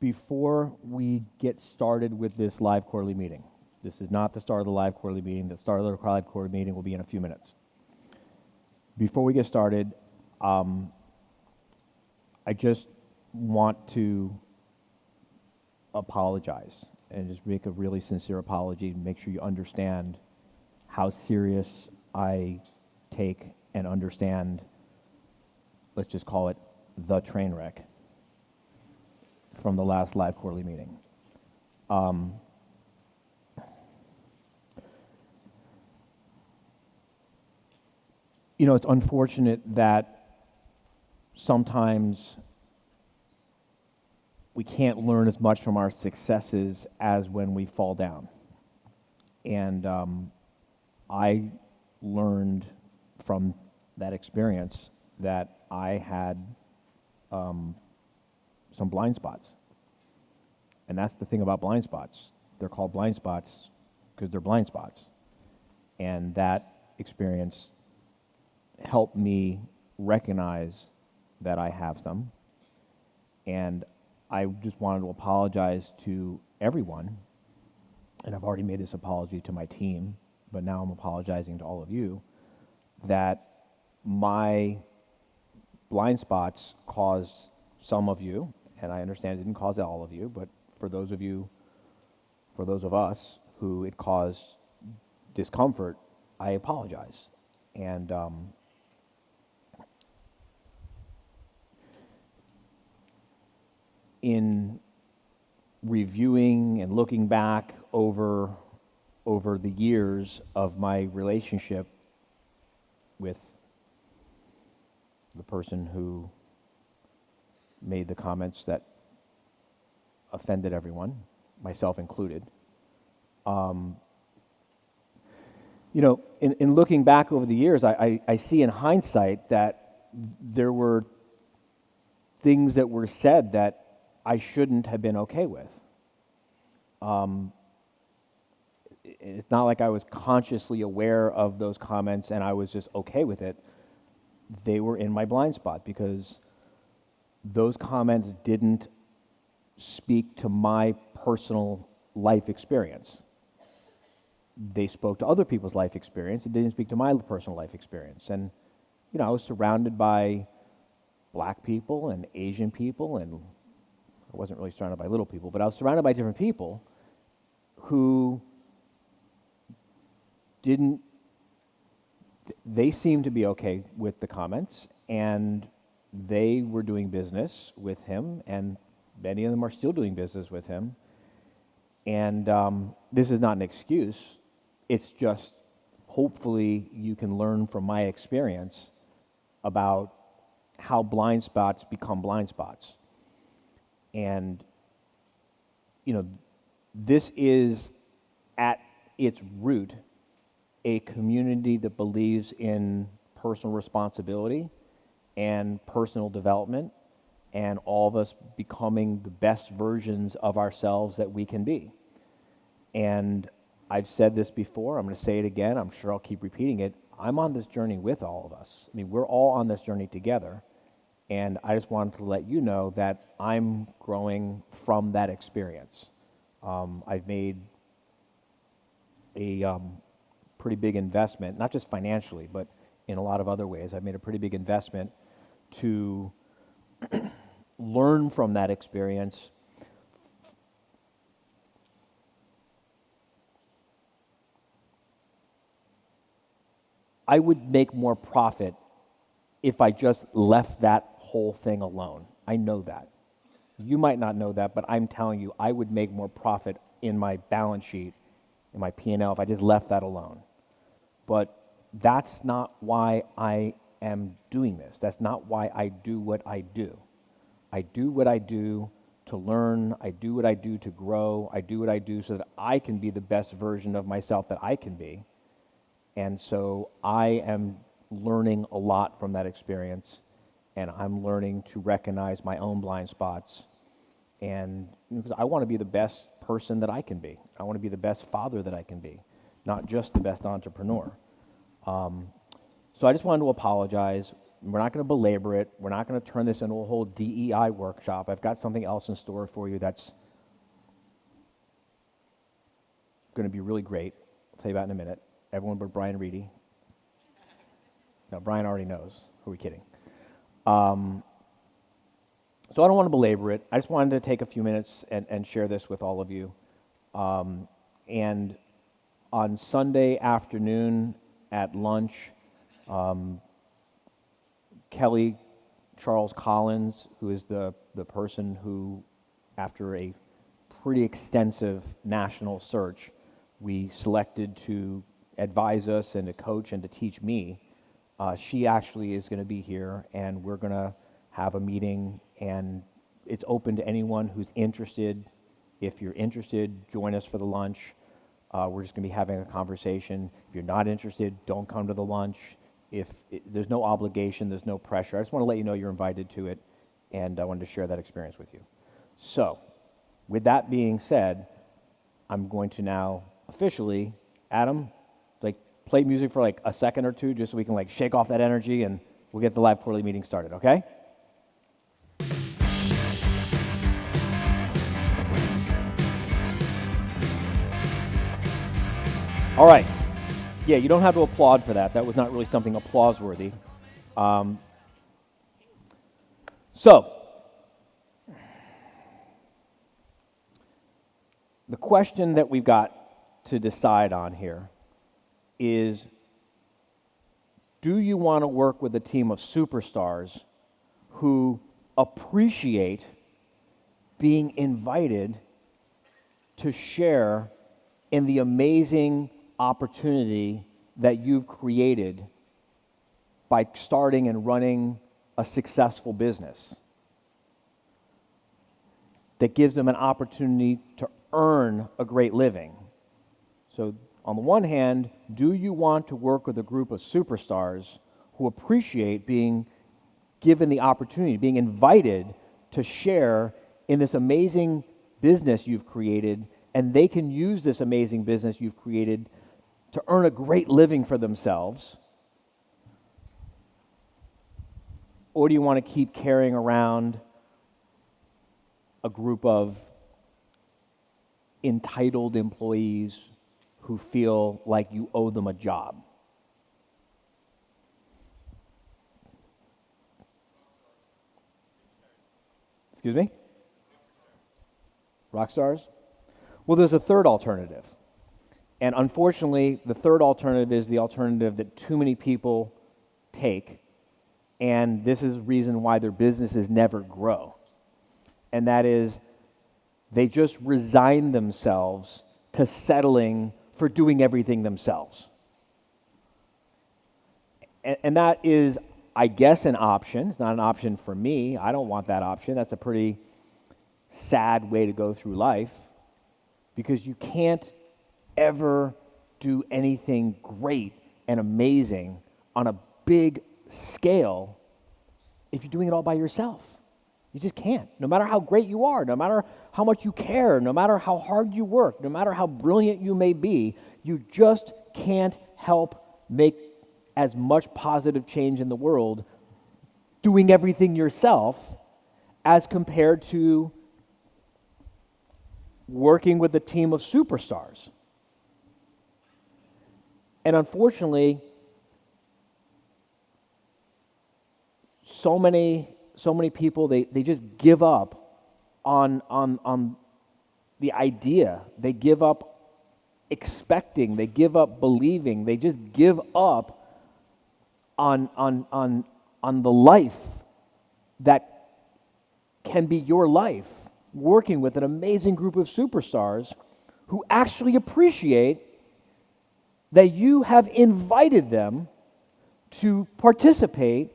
Before we get started with this live quarterly meeting, this is not the start of the live quarterly meeting. The start of the live quarterly meeting will be in a few minutes. Before we get started, I just want to apologize and just make a really sincere apology and make sure you understand how serious I take and understand, let's just call it the train wreck from the last live quarterly meeting. It's unfortunate that sometimes we can't learn as much from our successes as when we fall down. And I learned from that experience that I had some blind spots. And that's the thing about blind spots. They're called blind spots because they're blind spots. And that experience helped me recognize that I have some. And I just wanted to apologize to everyone. And I've already made this apology to my team, but now I'm apologizing to all of you, that my blind spots caused some of you, and I understand it didn't cause all of you, but for those of us who it caused discomfort, I apologize. And in reviewing and looking back over the years of my relationship with the person who made the comments that offended everyone, myself included. In looking back over the years, I see in hindsight that there were things that were said that I shouldn't have been okay with. It's not like I was consciously aware of those comments and I was just okay with it. They were in my blind spot because those comments didn't speak to my personal life experience. They spoke to other people's life experience. It didn't speak to my personal life experience. And, I was surrounded by black people and Asian people, and I wasn't really surrounded by little people, but I was surrounded by different people who they seemed to be okay with the comments, and they were doing business with him, and many of them are still doing business with him. And this is not an excuse. It's just, hopefully, you can learn from my experience about how blind spots become blind spots. And, this is, at its root, a community that believes in personal responsibility and personal development, and all of us becoming the best versions of ourselves that we can be. And I've said this before, I'm going to say it again, I'm sure I'll keep repeating it. I'm on this journey with all of us. We're all on this journey together, and I just wanted to let you know that I'm growing from that experience. I've made a pretty big investment, not just financially, but in a lot of other ways. I've made a pretty big investment to learn from that experience. I would make more profit if I just left that whole thing alone. I know that. You might not know that, but I'm telling you, I would make more profit in my balance sheet, in my P&L, if I just left that alone. But that's not why I am doing this. That's not why I do what I do. I do what I do to learn. I do what I do to grow. I do what I do so that I can be the best version of myself that I can be. And so I am learning a lot from that experience, and I'm learning to recognize my own blind spots. And because I want to be the best person that I can be. I want to be the best father that I can be, not just the best entrepreneur. So I just wanted to apologize. We're not going to belabor it. We're not going to turn this into a whole DEI workshop. I've got something else in store for you that's going to be really great. I'll tell you about it in a minute. Everyone but Brian Reedy. No, Brian already knows. Who are we kidding? So I don't want to belabor it. I just wanted to take a few minutes and share this with all of you. And on Sunday afternoon at lunch, Kelly Charles Collins, who is the person who, after a pretty extensive national search, we selected to advise us and to coach and to teach me, she actually is going to be here, and we're going to have a meeting, and it's open to anyone who's interested. If you're interested, join us for the lunch. We're just going to be having a conversation. If you're not interested, don't come to the lunch. There's no obligation, there's no pressure. I just want to let you know you're invited to it, and I wanted to share that experience with you. So, with that being said, I'm going to now officially, Adam, play music for a second or two, just so we can shake off that energy, and we'll get the live quarterly meeting started, okay? All right. Yeah, you don't have to applaud for that. That was not really something applause-worthy. So, the question that we've got to decide on here is, do you want to work with a team of superstars who appreciate being invited to share in the amazing opportunity that you've created by starting and running a successful business that gives them an opportunity to earn a great living? So, on the one hand, do you want to work with a group of superstars who appreciate being given the opportunity, being invited to share in this amazing business you've created, and they can use this amazing business you've created to earn a great living for themselves? Or do you want to keep carrying around a group of entitled employees who feel like you owe them a job? Excuse me? Rock stars? Well, there's a third alternative. And unfortunately, the third alternative is the alternative that too many people take, and this is the reason why their businesses never grow. And that is, they just resign themselves to settling for doing everything themselves. And that is, I guess, an option. It's not an option for me. I don't want that option. That's a pretty sad way to go through life, because you can't ever do anything great and amazing on a big scale if you're doing it all by yourself. You just can't. No matter how great you are, no matter how much you care, no matter how hard you work, no matter how brilliant you may be, you just can't help make as much positive change in the world doing everything yourself as compared to working with a team of superstars. And unfortunately, so many people, they just give up on the idea. They give up expecting. They give up believing. They just give up on the life that can be your life, working with an amazing group of superstars who actually appreciate that you have invited them to participate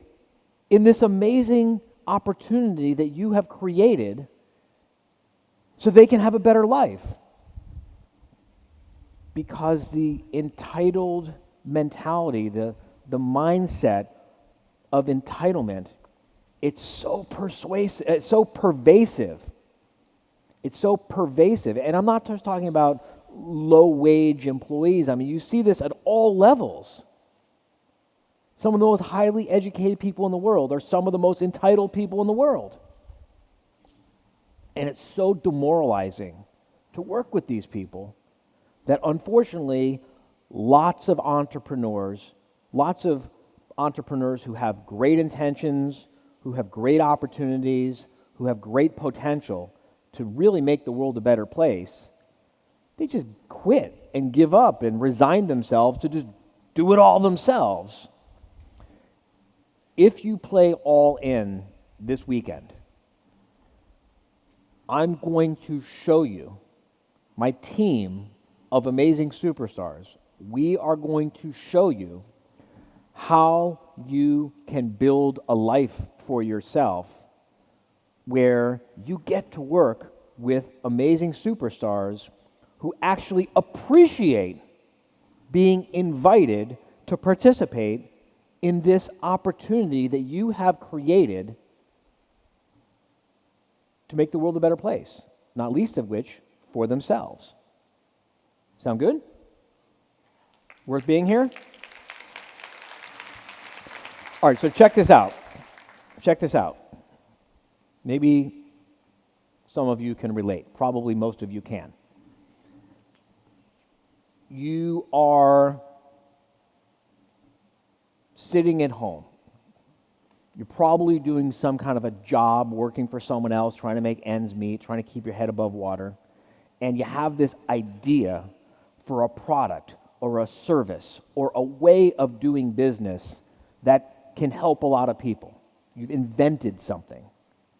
in this amazing opportunity that you have created so they can have a better life. Because the entitled mentality, the mindset of entitlement, it's so persuasive, it's so pervasive. It's so pervasive. And I'm not just talking about low-wage employees. I mean, you see this at all levels. Some of the most highly educated people in the world are some of the most entitled people in the world. And it's so demoralizing to work with these people that unfortunately lots of entrepreneurs who have great intentions, who have great opportunities, who have great potential to really make the world a better place, they just quit and give up and resign themselves to just do it all themselves. If you play all in this weekend, I'm going to show you my team of amazing superstars. We are going to show you how you can build a life for yourself where you get to work with amazing superstars who actually appreciate being invited to participate in this opportunity that you have created to make the world a better place, not least of which for themselves. Sound good? Worth being here? All right, so check this out. Check this out. Maybe some of you can relate. Probably most of you can. You are sitting at home. You're probably doing some kind of a job, working for someone else, trying to make ends meet, trying to keep your head above water, and you have this idea for a product or a service or a way of doing business that can help a lot of people. You've invented something.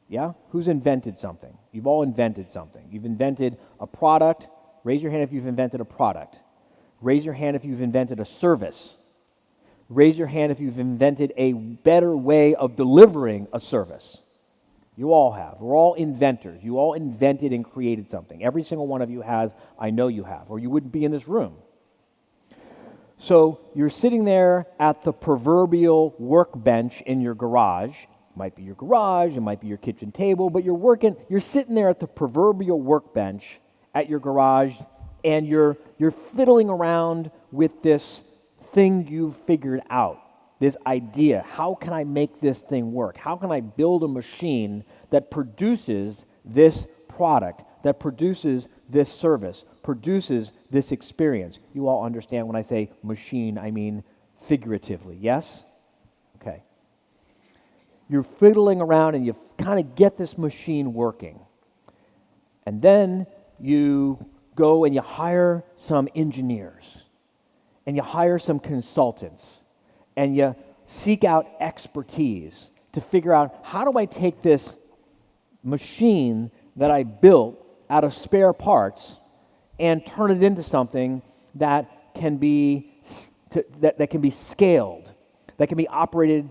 Yeah? Who's invented something? You've all invented something. You've invented a product. Raise your hand if you've invented a product. Raise your hand if you've invented a service. Raise your hand if you've invented a better way of delivering a service. You all have. We're all inventors. You all invented and created something. Every single one of you has. I know you have, or you wouldn't be in this room. So you're sitting there at the proverbial workbench in your garage. It might be your garage, it might be your kitchen table, but you're sitting there at the proverbial workbench at your garage, and you're fiddling around with this thing you've figured out, this idea. How can I make this thing work? How can I build a machine that produces this product, that produces this service, produces this experience? You all understand when I say machine, I mean figuratively, yes? Okay. You're fiddling around and you kind of get this machine working. And then you go and you hire some engineers, and you hire some consultants, and you seek out expertise to figure out, how do I take this machine that I built out of spare parts and turn it into something that can be that can be scaled, that can be operated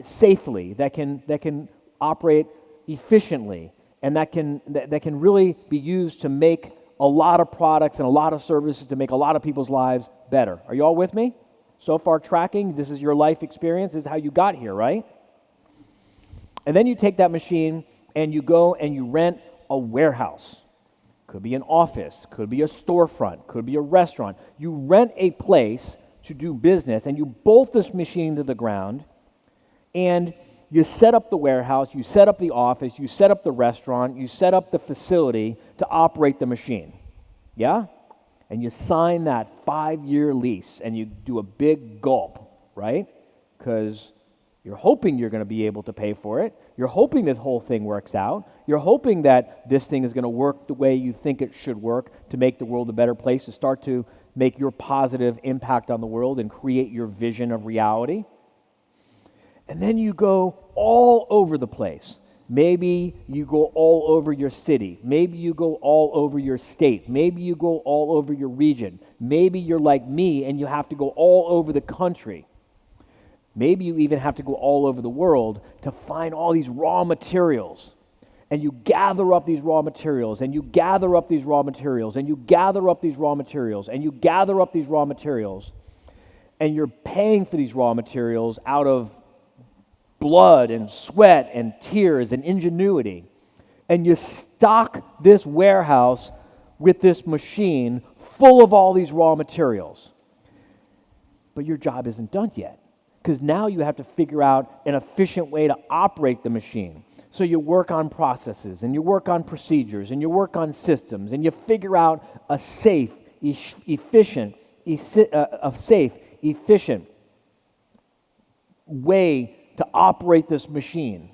safely, that can operate efficiently, and that can really be used to make a lot of products and a lot of services to make a lot of people's lives better. Are you all with me? So far tracking? This is your life experience. This is how you got here, right? And then you take that machine and you go and you rent a warehouse. Could be an office, could be a storefront, could be a restaurant. You rent a place to do business, and you bolt this machine to the ground, and you set up the warehouse, you set up the office, you set up the restaurant, you set up the facility to operate the machine. Yeah? And you sign that 5-year lease, and you do a big gulp, right? Because you're hoping you're going to be able to pay for it. You're hoping this whole thing works out. You're hoping that this thing is going to work the way you think it should work to make the world a better place, to start to make your positive impact on the world and create your vision of reality. And then you go all over the place. Maybe you go all over your city. Maybe you go all over your state. Maybe you go all over your region. Maybe you're like me and you have to go all over the country. Maybe you even have to go all over the world to find all these raw materials. And you gather up these raw materials, and you gather up these raw materials, and you gather up these raw materials, and you gather up these raw materials, and you're paying for these raw materials out of blood and sweat and tears and ingenuity. And you stock this warehouse with this machine full of all these raw materials. But your job isn't done yet. because now you have to figure out an efficient way to operate the machine. So you work on processes, and you work on procedures, and you work on systems, and you figure out a safe, efficient way to operate this machine.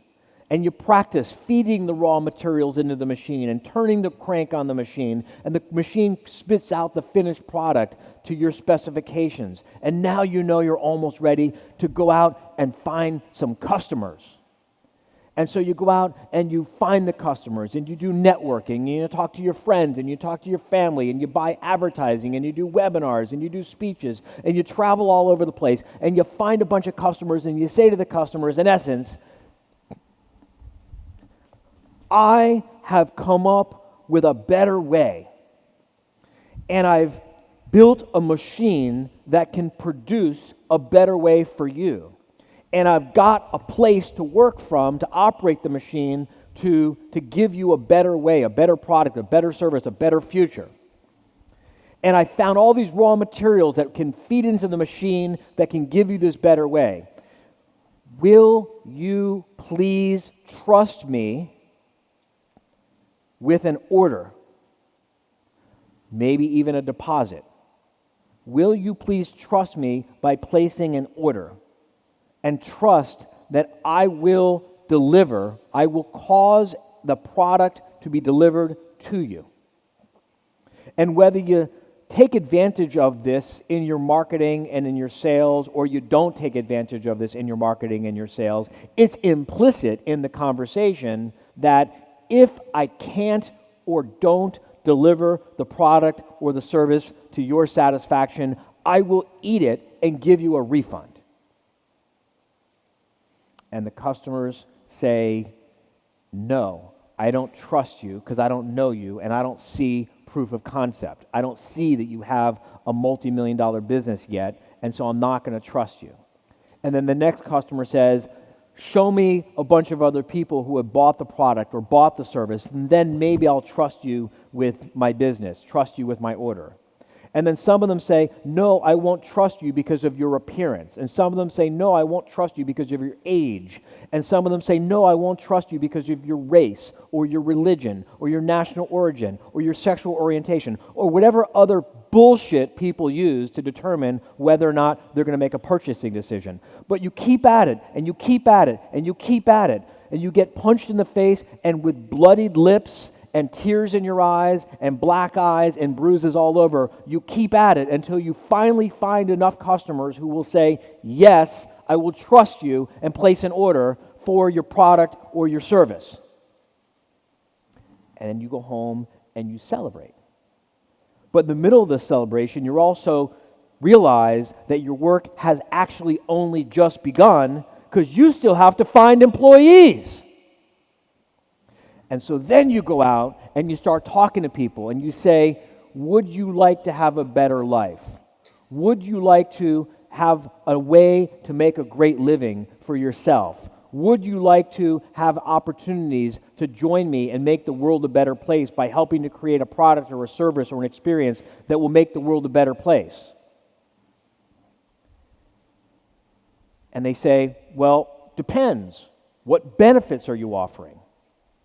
And you practice feeding the raw materials into the machine and turning the crank on the machine, and the machine spits out the finished product to your specifications. And now you know you're almost ready to go out and find some customers. And so you go out and you find the customers, and you do networking, and you talk to your friends, and you talk to your family, and you buy advertising, and you do webinars, and you do speeches, and you travel all over the place, and you find a bunch of customers, and you say to the customers, in essence, I have come up with a better way, and I've built a machine that can produce a better way for you. And I've got a place to work from to operate the machine to give you a better way, a better product, a better service, a better future. And I found all these raw materials that can feed into the machine that can give you this better way. Will you please trust me with an order? Maybe even a deposit. Will you please trust me by placing an order? And trust that I will deliver, I will cause the product to be delivered to you. And whether you take advantage of this in your marketing and in your sales, or you don't take advantage of this in your marketing and your sales, it's implicit in the conversation that if I can't or don't deliver the product or the service to your satisfaction, I will eat it and give you a refund. And the customers say, no, I don't trust you because I don't know you, and I don't see proof of concept. I don't see that you have a multi-million-dollar business yet, and so I'm not going to trust you. And then the next customer says, show me a bunch of other people who have bought the product or bought the service, and then maybe I'll trust you with my business, trust you with my order. And then some of them say, no, I won't trust you because of your appearance. And some of them say, no, I won't trust you because of your age. And some of them say, no, I won't trust you because of your race or your religion or your national origin or your sexual orientation or whatever other bullshit people use to determine whether or not they're going to make a purchasing decision. But you keep at it, and you keep at it, and you keep at it, and you get punched in the face, and with bloodied lips and tears in your eyes and black eyes and bruises all over, you keep at it until you finally find enough customers who will say, yes, I will trust you, and place an order for your product or your service. And then you go home and you celebrate. But in the middle of the celebration, you also realize that your work has actually only just begun because you still have to find employees. And so then you go out and you start talking to people and you say, would you like to have a better life? Would you like to have a way to make a great living for yourself? Would you like to have opportunities to join me and make the world a better place by helping to create a product or a service or an experience that will make the world a better place? And they say, well, depends. What benefits are you offering?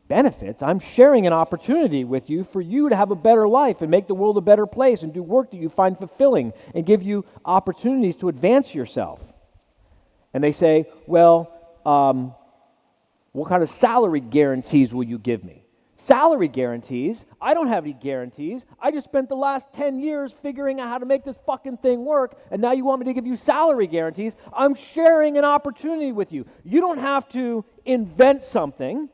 Benefits? I'm sharing an opportunity with you for you to have a better life and make the world a better place and do work that you find fulfilling and give you opportunities to advance yourself. And they say, well, what kind of salary guarantees will you give me? Salary guarantees? I don't have any guarantees. I just spent the last 10 years figuring out how to make this fucking thing work, and now you want me to give you salary guarantees? I'm sharing an opportunity with you. You don't have to invent something,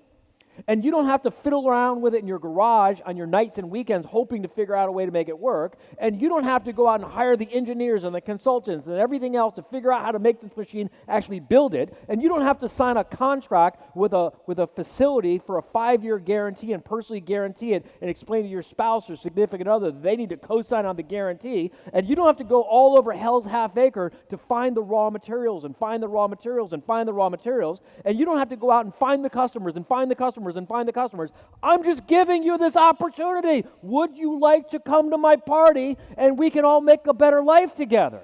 and you don't have to fiddle around with it in your garage on your nights and weekends hoping to figure out a way to make it work. And you don't have to go out and hire the engineers and the consultants and everything else to figure out how to make this machine actually build it. And you don't have to sign a contract with a facility for a 5-year guarantee and personally guarantee it and explain to your spouse or significant other that they need to co-sign on the guarantee. And you don't have to go all over hell's half acre to find the raw materials and find the raw materials and find the raw materials. And you don't have to go out and find the customers and find the customers and find the customers. I'm just giving you this opportunity. Would you like to come to my party and we can all make a better life together?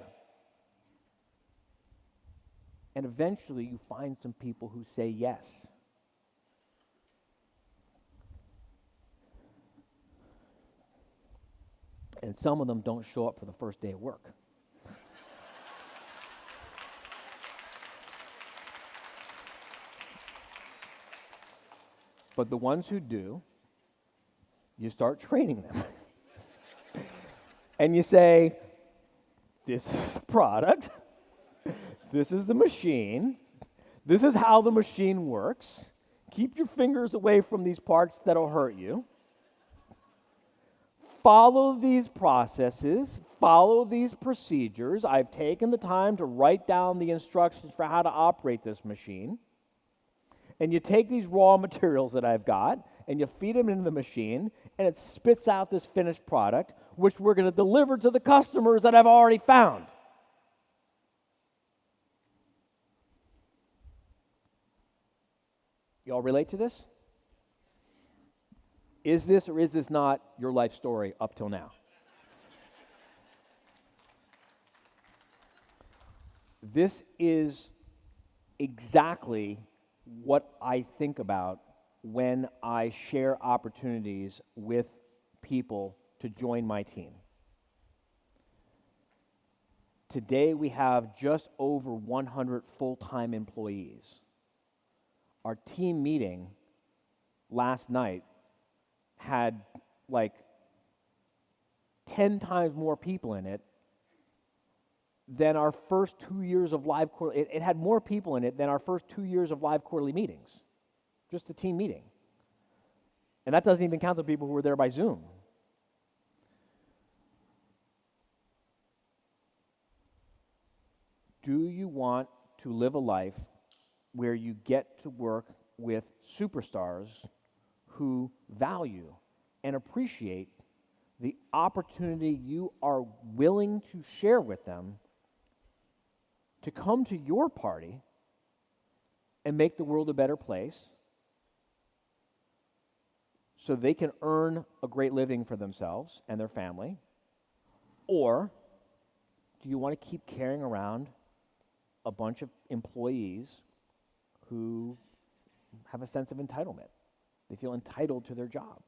And eventually you find some people who say yes. And some of them don't show up for the first day of work. But the ones who do, you start training them. And you say, this is the product, this is the machine, this is how the machine works. Keep your fingers away from these parts that'll hurt you. Follow these processes, follow these procedures. I've taken the time to write down the instructions for how to operate this machine. And you take these raw materials that I've got, and you feed them into the machine, and it spits out this finished product, which we're going to deliver to the customers that I've already found. You all relate to this? Is this or is this not your life story up till now? This is exactly what I think about when I share opportunities with people to join my team. Today we have just over 100 full-time employees. Our team meeting last night had like 10 times more people in it than our first 2 years of live quarterly. It had more people in it than our first 2 years of live quarterly meetings, just the team meeting. And that doesn't even count the people who were there by Zoom. Do you want to live a life where you get to work with superstars who value and appreciate the opportunity you are willing to share with them to come to your party and make the world a better place so they can earn a great living for themselves and their family? Or do you want to keep carrying around a bunch of employees who have a sense of entitlement? They feel entitled to their job.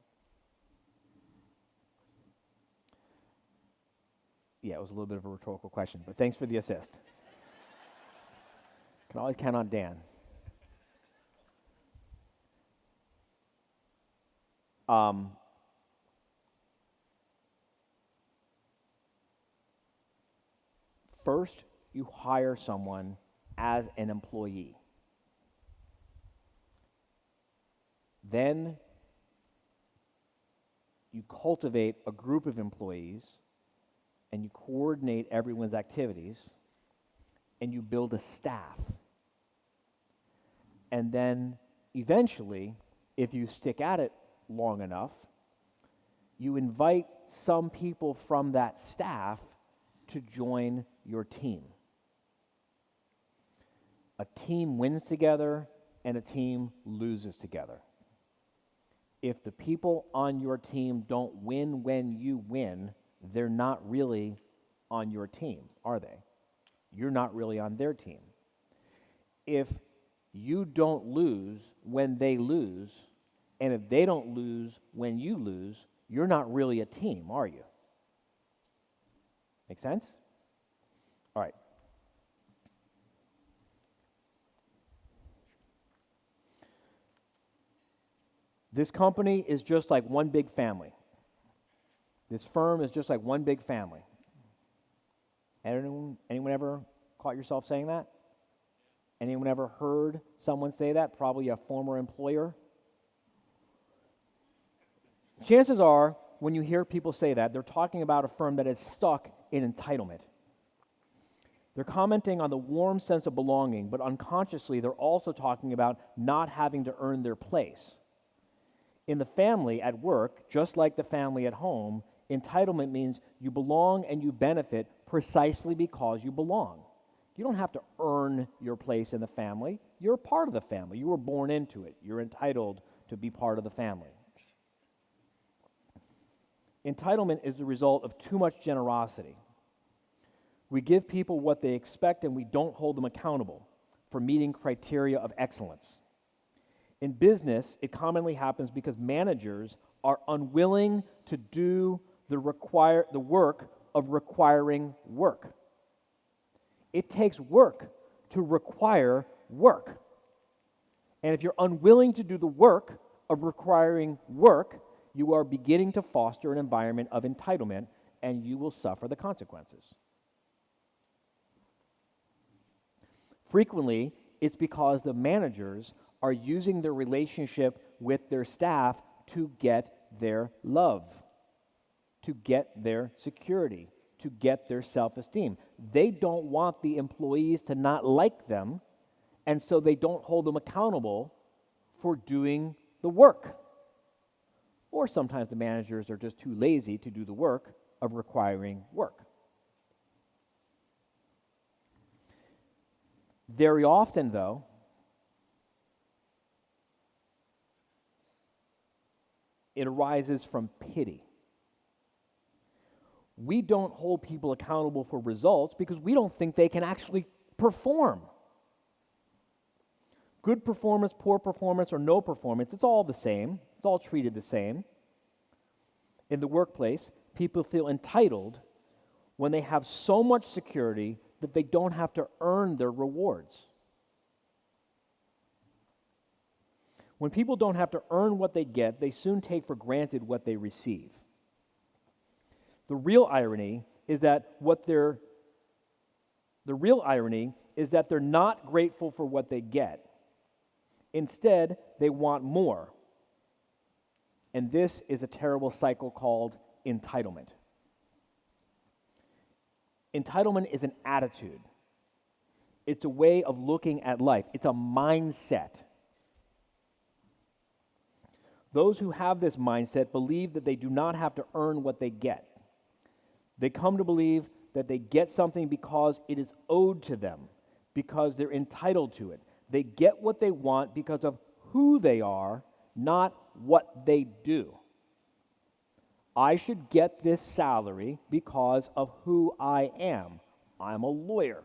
Yeah, it was a little bit of a rhetorical question, but thanks for the assist. Can always count on Dan. First, you hire someone as an employee. Then you cultivate a group of employees and you coordinate everyone's activities and you build a staff. And then eventually, if you stick at it long enough, you invite some people from that staff to join your team. A team wins together and a team loses together. If the people on your team don't win when you win, they're not really on your team, are they? You're not really on their team. If you don't lose when they lose, and if they don't lose when you lose, you're not really a team, are you? Make sense? All right. This company is just like one big family. This firm is just like one big family. Anyone ever caught yourself saying that? Anyone ever heard someone say that? Probably a former employer. Chances are, when you hear people say that, they're talking about a firm that is stuck in entitlement. They're commenting on the warm sense of belonging, but unconsciously they're also talking about not having to earn their place. In the family at work, just like the family at home, entitlement means you belong and you benefit precisely because you belong. You don't have to earn your place in the family. You're a part of the family. You were born into it. You're entitled to be part of the family. Entitlement is the result of too much generosity. We give people what they expect and we don't hold them accountable. for meeting criteria of excellence. In business, it commonly happens because managers are unwilling to do the work of requiring work. It takes work to require work. And if you're unwilling to do the work of requiring work, you are beginning to foster an environment of entitlement, and you will suffer the consequences. Frequently, it's because the managers are using their relationship with their staff to get their love, to get their security, to get their self-esteem. They don't want the employees to not like them, and so they don't hold them accountable for doing the work. Or sometimes the managers are just too lazy to do the work of requiring work. Very often, though, it arises from pity. We don't hold people accountable for results because we don't think they can actually perform. Good performance, poor performance, or no performance, it's all the same. It's all treated the same. In the workplace, people feel entitled when they have so much security that they don't have to earn their rewards. When people don't have to earn what they get, they soon take for granted what they receive. The real irony is that they're not grateful for what they get. Instead, they want more. And this is a terrible cycle called entitlement. Entitlement is an attitude. It's a way of looking at life. It's a mindset. Those who have this mindset believe that they do not have to earn what they get. They come to believe that they get something because it is owed to them, because they're entitled to it. They get what they want because of who they are, not what they do. I should get this salary because of who I am. I'm a lawyer.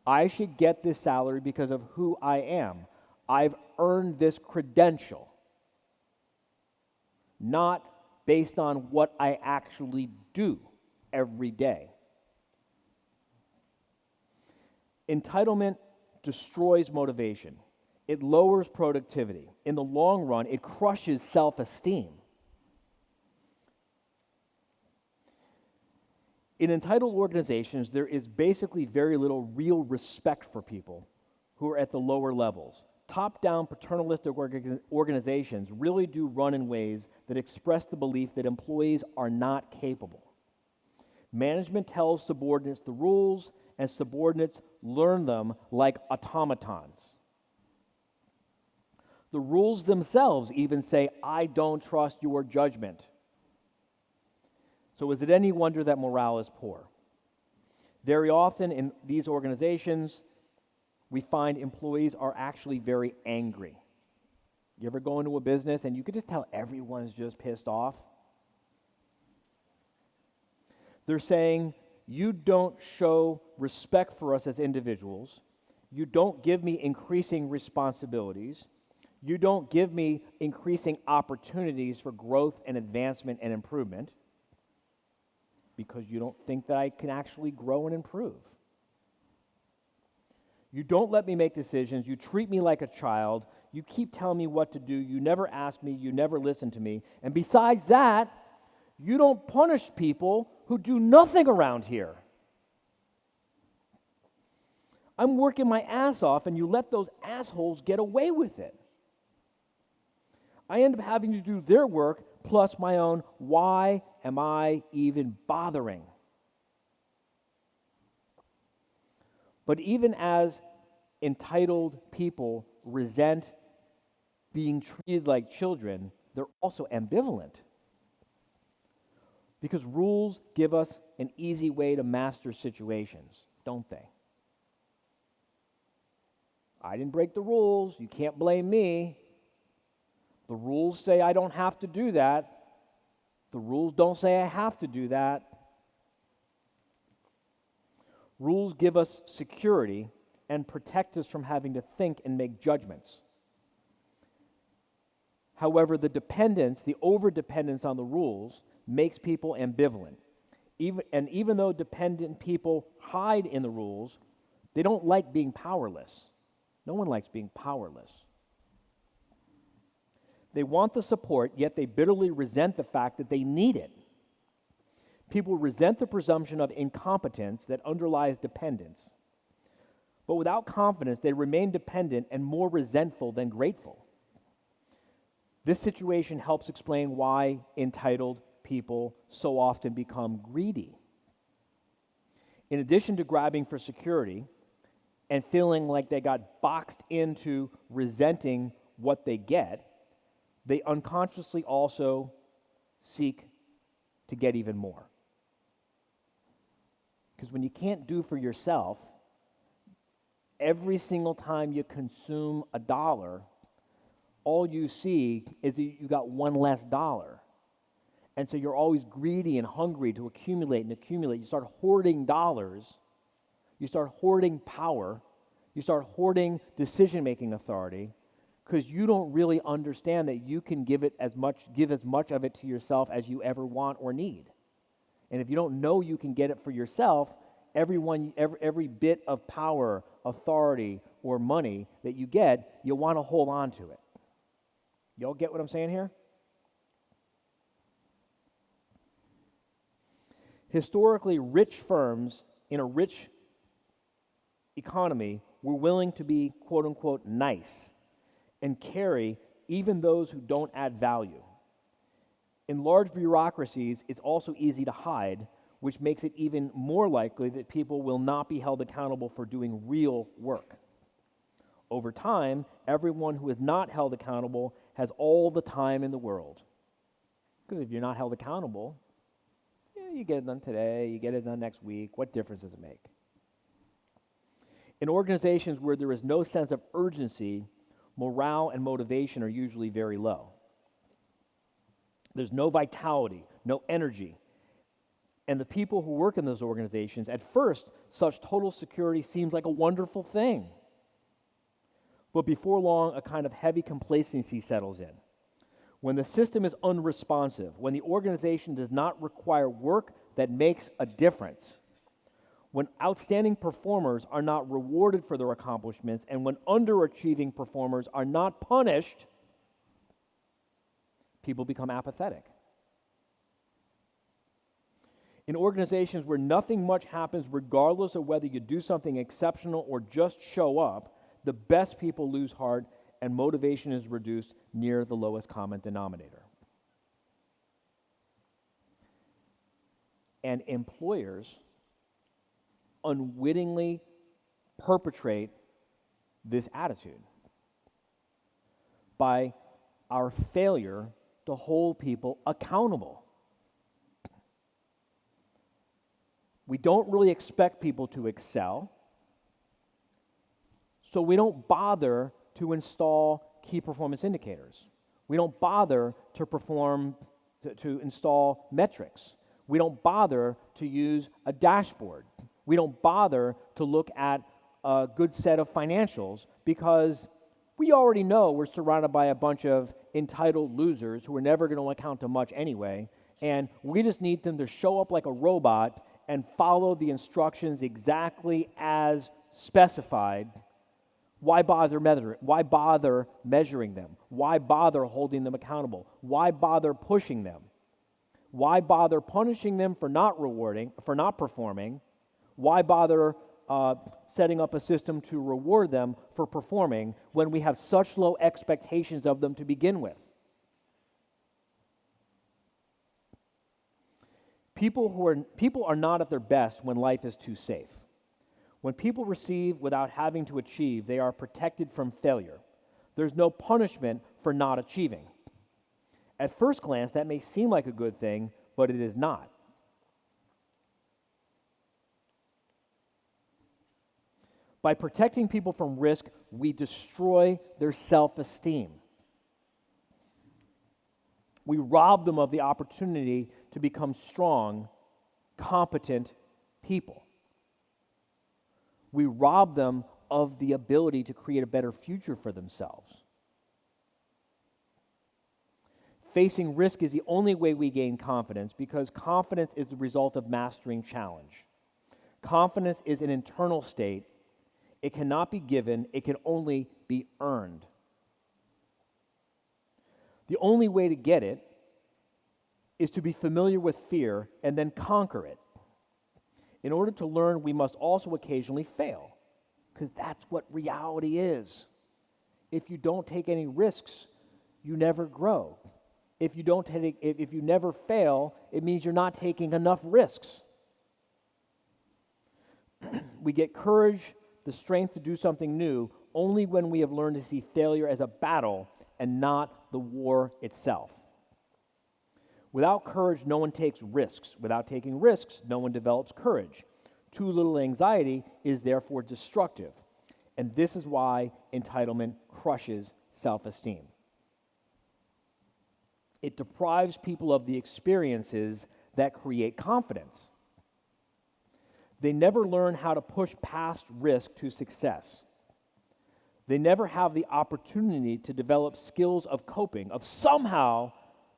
I should get this salary because of who I am. I've earned this credential. Not based on what I actually do every day. Entitlement destroys motivation. It lowers productivity. In the long run, it crushes self-esteem. In entitled organizations, there is basically very little real respect for people who are at the lower levels. Top-down paternalistic organizations really do run in ways that express the belief that employees are not capable. Management tells subordinates the rules, and subordinates learn them like automatons. The rules themselves even say, "I don't trust your judgment." So is it any wonder that morale is poor? Very often in these organizations, we find employees are actually very angry. You ever go into a business and you could just tell everyone's just pissed off? They're saying, you don't show respect for us as individuals. You don't give me increasing responsibilities. You don't give me increasing opportunities for growth and advancement and improvement because you don't think that I can actually grow and improve. You don't let me make decisions. You treat me like a child. You keep telling me what to do. You never ask me. You never listen to me. And besides that, you don't punish people who do nothing around here. I'm working my ass off, and you let those assholes get away with it. I end up having to do their work plus my own. Why am I even bothering? But even as entitled people resent being treated like children, they're also ambivalent. Because rules give us an easy way to master situations, don't they? I didn't break the rules. You can't blame me. The rules say I don't have to do that. The rules don't say I have to do that. Rules give us security and protect us from having to think and make judgments. However, the over-dependence on the rules makes people ambivalent. Even though dependent people hide in the rules, they don't like being powerless. No one likes being powerless. They want the support, yet they bitterly resent the fact that they need it. People resent the presumption of incompetence that underlies dependence. But without confidence, they remain dependent and more resentful than grateful. This situation helps explain why entitled people so often become greedy. In addition to grabbing for security and feeling like they got boxed into resenting what they get, they unconsciously also seek to get even more. Because when you can't do for yourself, every single time you consume a dollar, all you see is that you got one less dollar. And so you're always greedy and hungry to accumulate and accumulate. You start hoarding dollars. You start hoarding power. You start hoarding decision-making authority because you don't really understand that you can give as much of it to yourself as you ever want or need. And if you don't know you can get it for yourself, every bit of power, authority, or money that you get, you'll want to hold on to it. Y'all get what I'm saying here? Historically, rich firms in a rich economy were willing to be, quote unquote, nice and carry even those who don't add value. In large bureaucracies, it's also easy to hide, which makes it even more likely that people will not be held accountable for doing real work. Over time, everyone who is not held accountable has all the time in the world. Because if you're not held accountable, you get it done today, you get it done next week, what difference does it make? In organizations where there is no sense of urgency, morale and motivation are usually very low. There's no vitality, no energy. And the people who work in those organizations, at first, such total security seems like a wonderful thing. But before long, a kind of heavy complacency settles in. When the system is unresponsive, when the organization does not require work that makes a difference, when outstanding performers are not rewarded for their accomplishments, and when underachieving performers are not punished, people become apathetic. In organizations where nothing much happens regardless of whether you do something exceptional or just show up, the best people lose heart and motivation is reduced near the lowest common denominator. And employers unwittingly perpetrate this attitude by our failure to hold people accountable. We don't really expect people to excel, so we don't bother to install key performance indicators. We don't bother to install metrics. We don't bother to use a dashboard. We don't bother to look at a good set of financials because we already know we're surrounded by a bunch of entitled losers who are never going to account to much anyway, and we just need them to show up like a robot and follow the instructions exactly as specified. Why bother measuring them? Why bother holding them accountable? Why bother pushing them? Why bother punishing them for not performing? Why bother setting up a system to reward them for performing when we have such low expectations of them to begin with? People are not at their best when life is too safe. When people receive without having to achieve, they are protected from failure. There's no punishment for not achieving. At first glance, that may seem like a good thing, but it is not. By protecting people from risk, we destroy their self-esteem. We rob them of the opportunity to become strong, competent people. We rob them of the ability to create a better future for themselves. Facing risk is the only way we gain confidence, because confidence is the result of mastering challenge. Confidence is an internal state. It cannot be given, it can only be earned. The only way to get it is to be familiar with fear and then conquer it. In order to learn, we must also occasionally fail, because that's what reality is. If you don't take any risks, you never grow. If you never fail, it means you're not taking enough risks. We get courage, the strength to do something new, only when we have learned to see failure as a battle and not the war itself. Without courage, no one takes risks. Without taking risks, no one develops courage. Too little anxiety is therefore destructive. And this is why entitlement crushes self-esteem. It deprives people of the experiences that create confidence. They never learn how to push past risk to success. They never have the opportunity to develop skills of coping, of somehow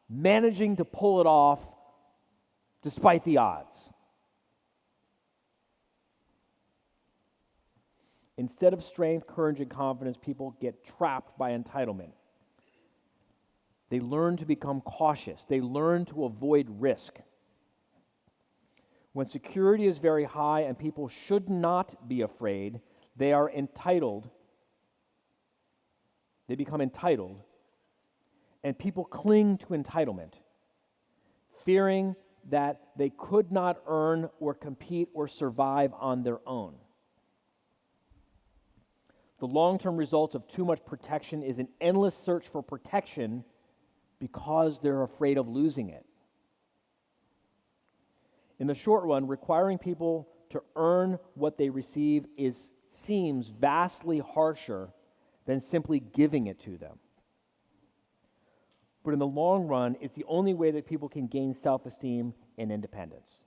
managing to pull it off despite the odds. Instead of strength, courage, and confidence, people get trapped by entitlement. They learn to become cautious. They learn to avoid risk. When security is very high and people should not be afraid, they are entitled. They become entitled, and people cling to entitlement, fearing that they could not earn or compete or survive on their own. The long-term results of too much protection is an endless search for protection because they're afraid of losing it. In the short run, requiring people to earn what they receive seems vastly harsher than simply giving it to them. But in the long run, it's the only way that people can gain self-esteem and independence.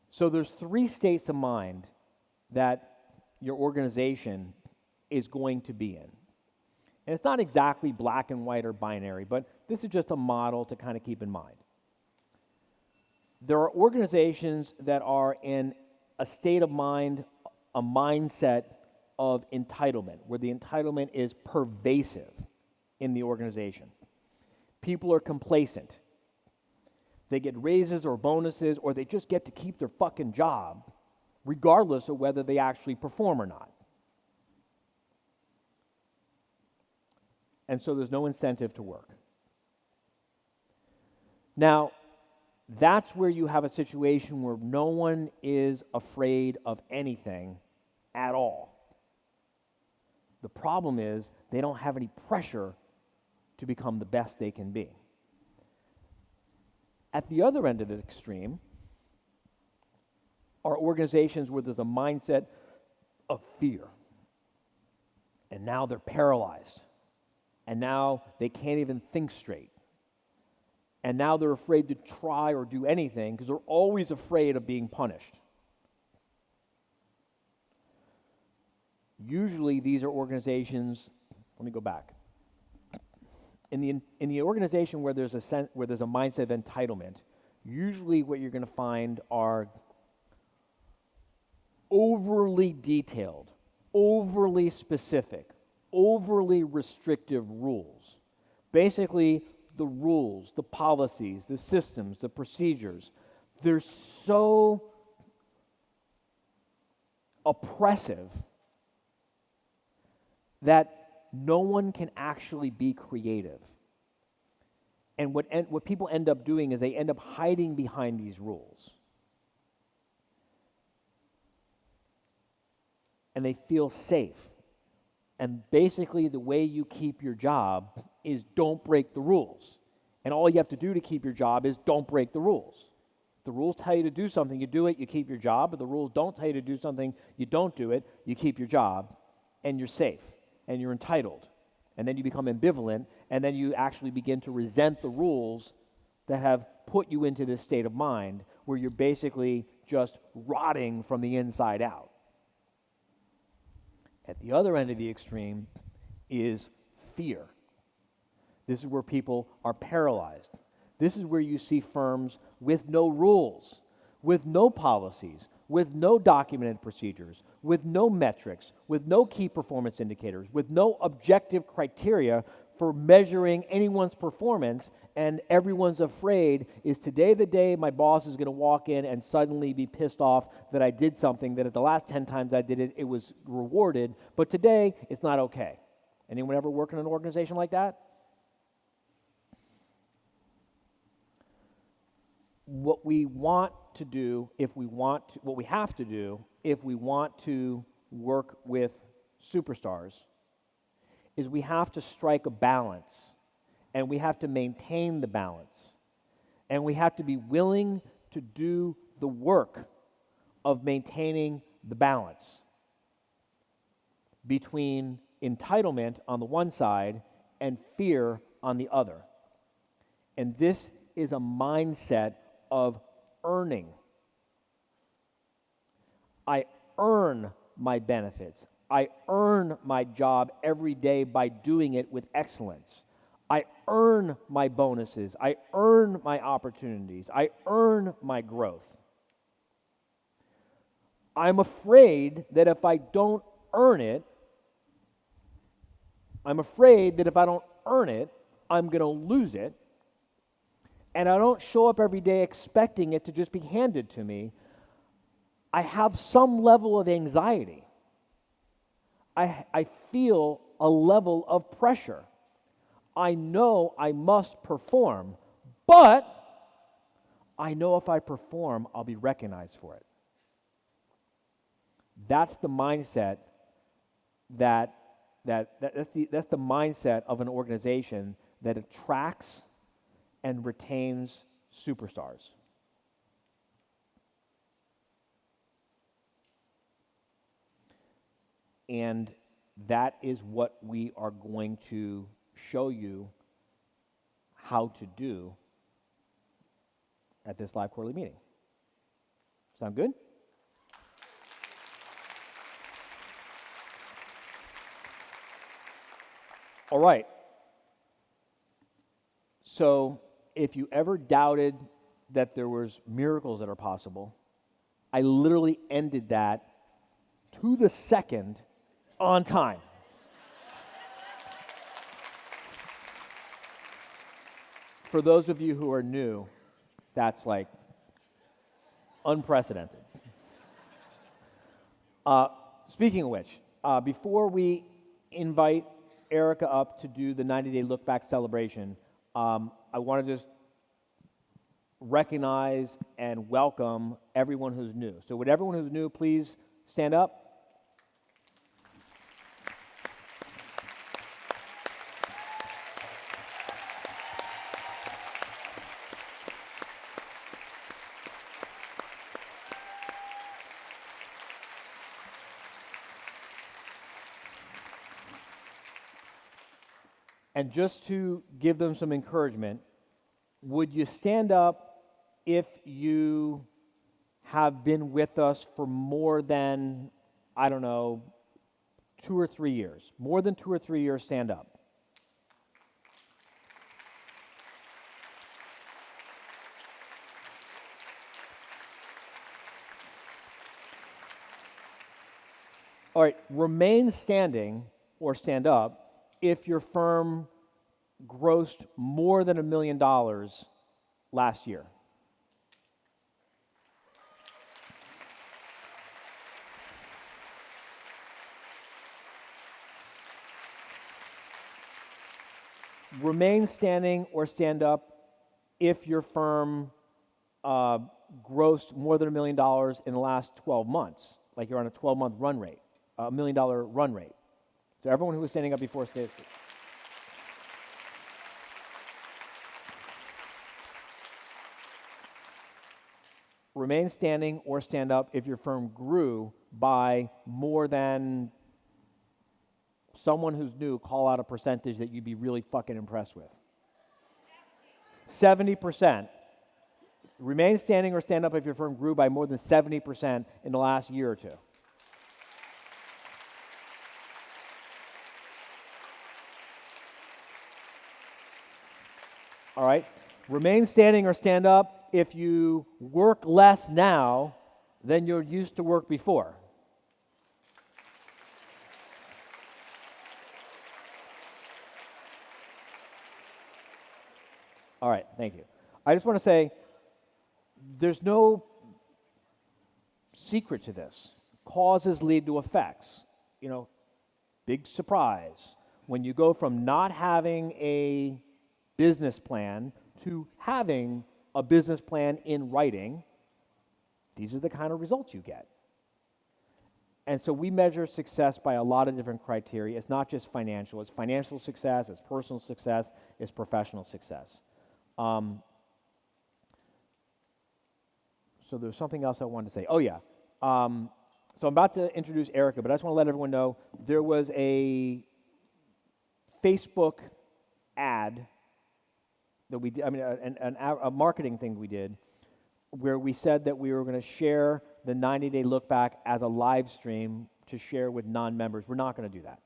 So there's 3 states of mind that your organization is going to be in. And it's not exactly black and white or binary, but this is just a model to kind of keep in mind. There are organizations that are in a state of mind, a mindset of entitlement, where the entitlement is pervasive in the organization. People are complacent. They get raises or bonuses, or they just get to keep their fucking job, regardless of whether they actually perform or not. And so there's no incentive to work. Now, that's where you have a situation where no one is afraid of anything at all. The problem is they don't have any pressure to become the best they can be. At the other end of the extreme are organizations where there's a mindset of fear. And now they're paralyzed. And now they can't even think straight. And now they're afraid to try or do anything because they're always afraid of being punished. Usually these are organizations, let me go back. In the organization where there's a mindset of entitlement, usually what you're going to find are overly detailed, overly specific, overly restrictive rules. Basically, the rules, the policies, the systems, the procedures, they're so oppressive that no one can actually be creative. And what people end up doing is they end up hiding behind these rules. And they feel safe. And basically the way you keep your job is don't break the rules. And all you have to do to keep your job is don't break the rules. If the rules tell you to do something, you do it, you keep your job. If the rules don't tell you to do something, you don't do it, you keep your job, and you're safe, and you're entitled. And then you become ambivalent, and then you actually begin to resent the rules that have put you into this state of mind where you're basically just rotting from the inside out. At the other end of the extreme is fear. This is where people are paralyzed. This is where you see firms with no rules, with no policies, with no documented procedures, with no metrics, with no key performance indicators, with no objective criteria for measuring anyone's performance, and everyone's afraid, is today the day my boss is going to walk in and suddenly be pissed off that I did something that at the last 10 times I did it, it was rewarded, but today it's not okay. Anyone ever work in an organization like that? What we want to do, what we have to do if we want to work with superstars is we have to strike a balance, and we have to maintain the balance, and we have to be willing to do the work of maintaining the balance between entitlement on the one side and fear on the other. And this is a mindset of earning. I earn my benefits. I earn my job every day by doing it with excellence. I earn my bonuses. I earn my opportunities. I earn my growth. I'm afraid that if I don't earn it, I'm going to lose it. And I don't show up every day expecting it to just be handed to me. I have some level of anxiety. I feel a level of pressure. I know I must perform, but I know if I perform, I'll be recognized for it. That's the mindset that's the mindset of an organization that attracts and retains superstars. And that is what we are going to show you how to do at this live quarterly meeting. Sound good? All right. So if you ever doubted that there was miracles that are possible, I literally ended that to the second on time. For those of you who are new, that's like unprecedented. Speaking of which, before we invite Erica up to do the 90-day look back celebration, I want to just recognize and welcome everyone who's new. So would everyone who's new please stand up? And just to give them some encouragement, would you stand up if you have been with us for more than, 2 or 3 years? More than 2 or 3 years, stand up. All right, remain standing or stand up if your firm grossed more than $1 million last year. Remain standing or stand up if your firm grossed more than $1 million in the last 12 months, like you're on a 12-month run rate, $1 million run rate. So everyone who was standing up before stays. Remain standing or stand up if your firm grew by more than, someone who's new, call out a percentage that you'd be really fucking impressed with. 70%. Remain standing or stand up if your firm grew by more than 70% in the last year or two. All right? Remain standing or stand up if you work less now than you're used to work before. All right, thank you. I just want to say there's no secret to this. Causes lead to effects. You know, big surprise. When you go from not having a business plan to having a business plan in writing, these are the kind of results you get. And so we measure success by a lot of different criteria. It's not just financial. It's financial success, it's personal success, it's professional success. So there's something else I wanted to say. Oh, yeah. So I'm about to introduce Erica, but I just want to let everyone know there was a Facebook ad that we did, a marketing thing we did, where we said that we were going to share the 90-day look back as a live stream to share with non-members. We're not going to do that.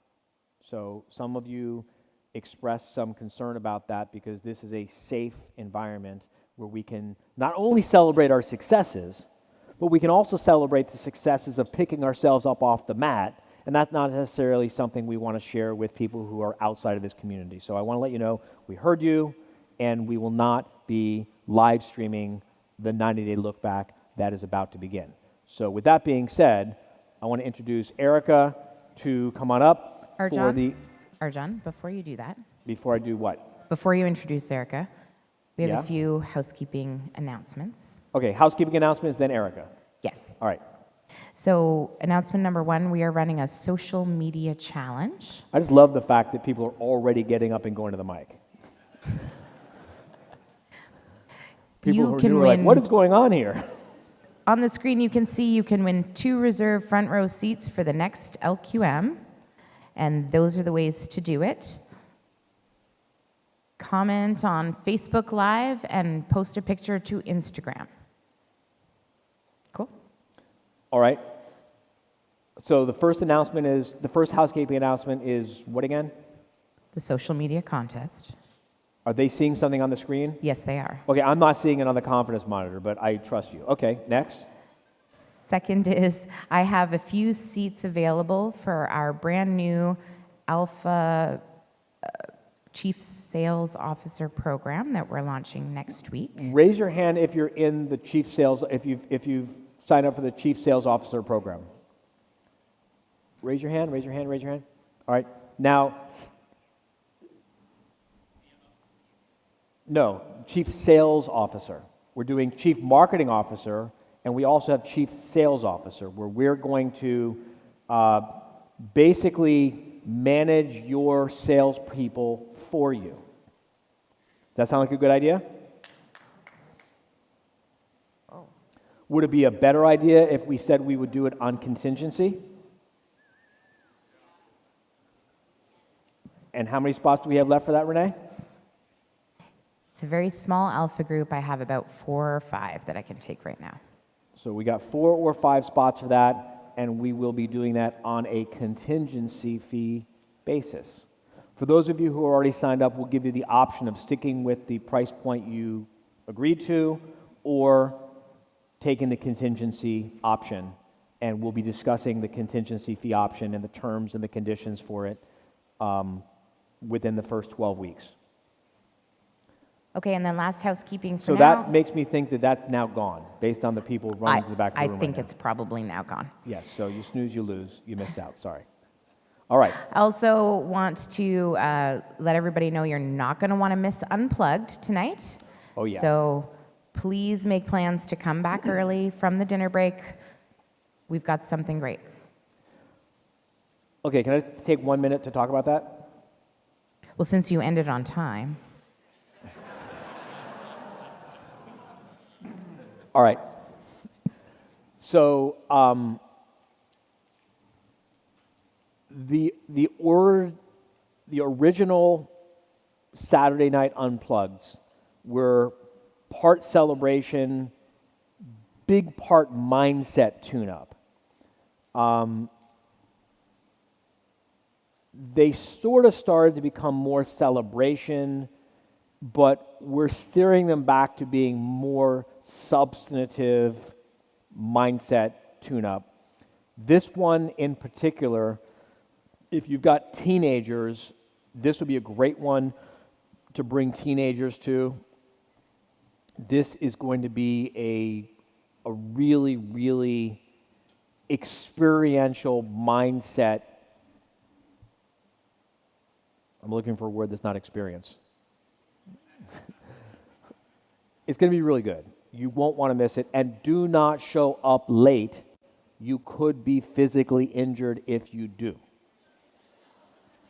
So some of you expressed some concern about that because this is a safe environment where we can not only celebrate our successes, but we can also celebrate the successes of picking ourselves up off the mat, and that's not necessarily something we want to share with people who are outside of this community. So I want to let you know we heard you, and we will not be live streaming the 90-day look back that is about to begin. So with that being said, I want to introduce Erica to come on up for the... RJon, before you do that. Before I do what? Before you introduce Erica, we have Yeah? a few housekeeping announcements. Okay, housekeeping announcements, then Erica. Yes. All right. So announcement number 1, we are running a social media challenge. I just love the fact that people are already getting up and going to the mic. People who are new are like, what is going on here? On the screen, you can see you can win 2 reserved front row seats for the next LQM, and those are the ways to do it. Comment on Facebook Live and post a picture to Instagram. Cool. All right. So the first housekeeping announcement is what again? The social media contest. Are they seeing something on the screen? Yes, they are. Okay, I'm not seeing it on the confidence monitor, but I trust you. Okay, next. Second is I have a few seats available for our brand new Alpha Chief Sales Officer program that we're launching next week. Raise your hand if you're in the Chief Sales, if you've signed up for the Chief Sales Officer program. Raise your hand, raise your hand, raise your hand. All right, now, no, Chief Sales Officer. We're doing Chief Marketing Officer, and we also have Chief Sales Officer, where we're going to basically manage your salespeople for you. Does that sound like a good idea? Oh. Would it be a better idea if we said we would do it on contingency? And how many spots do we have left for that, Renee? It's a very small alpha group. I have about 4 or 5 that I can take right now. So we got 4 or 5 spots for that, and we will be doing that on a contingency fee basis. For those of you who are already signed up, we'll give you the option of sticking with the price point you agreed to or taking the contingency option, and we'll be discussing the contingency fee option and the terms and the conditions for it within the first 12 weeks. Okay, and then last housekeeping for so now. So that makes me think that that's now gone, based on the people running to the back of the room. I think it's probably now gone. Yes, so you snooze, you lose. You missed out, sorry. All right. I also want to let everybody know you're not going to want to miss Unplugged tonight. Oh, yeah. So please make plans to come back early from the dinner break. We've got something great. Okay, can I take 1 minute to talk about that? Well, since you ended on time. All right. So the original Saturday night Unpluggeds were part celebration, big part mindset tune-up. They sort of started to become more celebration, but we're steering them back to being more substantive mindset tune-up. This one in particular, if you've got teenagers, this would be a great one to bring teenagers to. This is going to be a really, really experiential mindset. I'm looking for a word that's not experience. It's going to be really good. You won't want to miss it. And do not show up late. You could be physically injured if you do.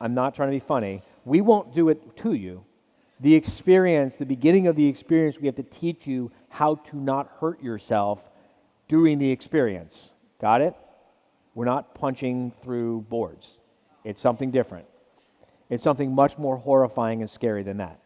I'm not trying to be funny. We won't do it to you. The experience, the beginning of the experience, we have to teach you how to not hurt yourself during the experience. Got it? We're not punching through boards. It's something different. It's something much more horrifying and scary than that.